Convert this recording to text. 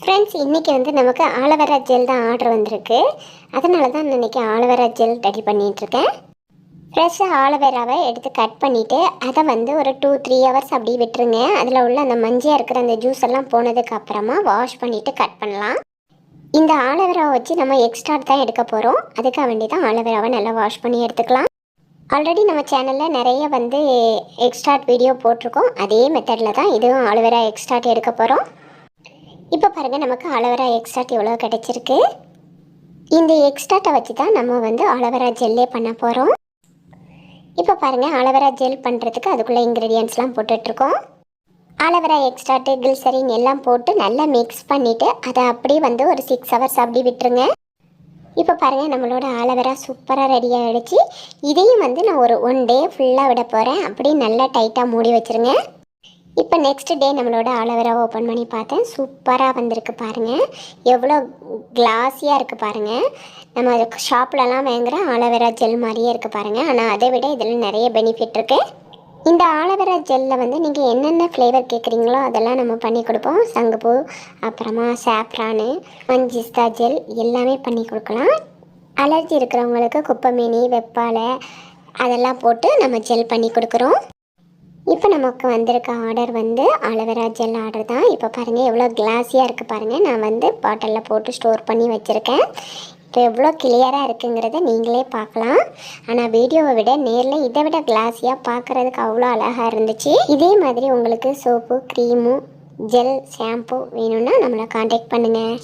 Friends, இன்றைக்கி வந்து நமக்கு ஆலோவேரா ஜெல் தான் ஆர்டர் வந்திருக்கு. அதனால தான் நான் இன்றைக்கி ஆலோவேரா ஜெல் ரெடி பண்ணிகிட்ருக்கேன். ஃப்ரெஷ்ஷாக ஆலோவேராவை எடுத்து கட் பண்ணிவிட்டு அதை வந்து ஒரு 2-3 ஹவர்ஸ் அப்படி விட்டுருங்க. அதில் உள்ள அந்த மஞ்சள் இருக்கிற அந்த ஜூஸ் எல்லாம் போனதுக்கு அப்புறமா வாஷ் பண்ணிவிட்டு கட் பண்ணலாம். இந்த ஆலோவேராவை வச்சு நம்ம எக்ஸ்ட்ராட் தான் எடுக்க போகிறோம். அதுக்காக வேண்டி தான் ஆலோவேராவை நல்லா வாஷ் பண்ணி எடுத்துக்கலாம். ஆல்ரெடி நம்ம சேனலில் நிறைய வந்து எக்ஸ்ட்ராட் வீடியோ போட்டிருக்கோம். அதே மெத்தடில் தான் இதுவும் ஆலோவேரா எக்ஸ்ட்ராட் எடுக்க போகிறோம். இப்போ பாருங்கள், நமக்கு ஆலோவேரா எக்ஸ்ட்ராட் எவ்வளோ கிடச்சிருக்கு. இந்த எக்ஸ்ட்ராட்டை வச்சு தான் நம்ம வந்து ஆலோவேரா ஜெல்லே பண்ண போகிறோம். இப்போ பாருங்கள், ஆலோவேரா ஜெல் பண்ணுறதுக்கு அதுக்குள்ளே இன்க்ரீடியன்ட்ஸ்லாம் போட்டுட்ருக்கோம். ஆலோவேரா எக்ஸ்ட்ராட்டு, கிளிசரின் எல்லாம் போட்டு நல்லா மிக்ஸ் பண்ணிவிட்டு அதை அப்படியே வந்து ஒரு 6 ஹவர்ஸ் அப்படி விட்டுருங்க. இப்போ பாருங்கள், நம்மளோட ஆலோவேரா சூப்பராக ரெடி ஆகிடுச்சு. இதையும் வந்து நான் ஒரு 1 டே ஃபுல்லாக விட போகிறேன். அப்படியே நல்லா டைட்டாக மூடி வச்சுருங்க. இப்போ நெக்ஸ்ட் டே நம்மளோட ஆலோவேரா ஓப்பன் பண்ணி பார்த்தேன். சூப்பராக வந்திருக்கு பாருங்கள். எவ்வளோ கிளாஸியாக இருக்குது பாருங்கள். நம்ம ஷாப்லலாம் வாங்குகிற ஆலோவேரா ஜெல் மாதிரியே இருக்குது பாருங்கள். ஆனால் அதை விட இதில் நிறைய பெனிஃபிட் இருக்குது. இந்த ஆலோவேரா ஜெல்லில் வந்து நீங்கள் என்னென்ன ஃப்ளேவர் கேட்குறீங்களோ அதெல்லாம் நம்ம பண்ணி கொடுப்போம். சங்குப்பூ, அப்புறமா சாப்ரானு, மஞ்சிஸ்தா ஜெல் எல்லாமே பண்ணி கொடுக்கலாம். அலர்ஜி இருக்கிறவங்களுக்கு குப்பைமேனி, வெப்பாலை அதெல்லாம் போட்டு நம்ம ஜெல் பண்ணி கொடுக்குறோம். இப்போ நமக்கு வந்திருக்க ஆர்டர் வந்து ஆலோவேரா ஜெல் ஆர்டர் தான். இப்போ பாருங்கள், எவ்வளோ கிளாஸியாக இருக்குது பாருங்கள். நான் வந்து பாட்டிலில் போட்டு ஸ்டோர் பண்ணி வச்சுருக்கேன். இப்போ எவ்வளோ கிளியராக இருக்குங்கிறத நீங்களே பார்க்கலாம். ஆனால் வீடியோவை விட நேரில் இதை விட கிளாஸியாக பார்க்குறதுக்கு அவ்வளோ அழகாக இருந்துச்சு. இதே மாதிரி உங்களுக்கு சோப்பு, க்ரீமு, ஜெல், ஷாம்பு வேணும்னா நம்மளை காண்டாக்ட் பண்ணுங்கள்.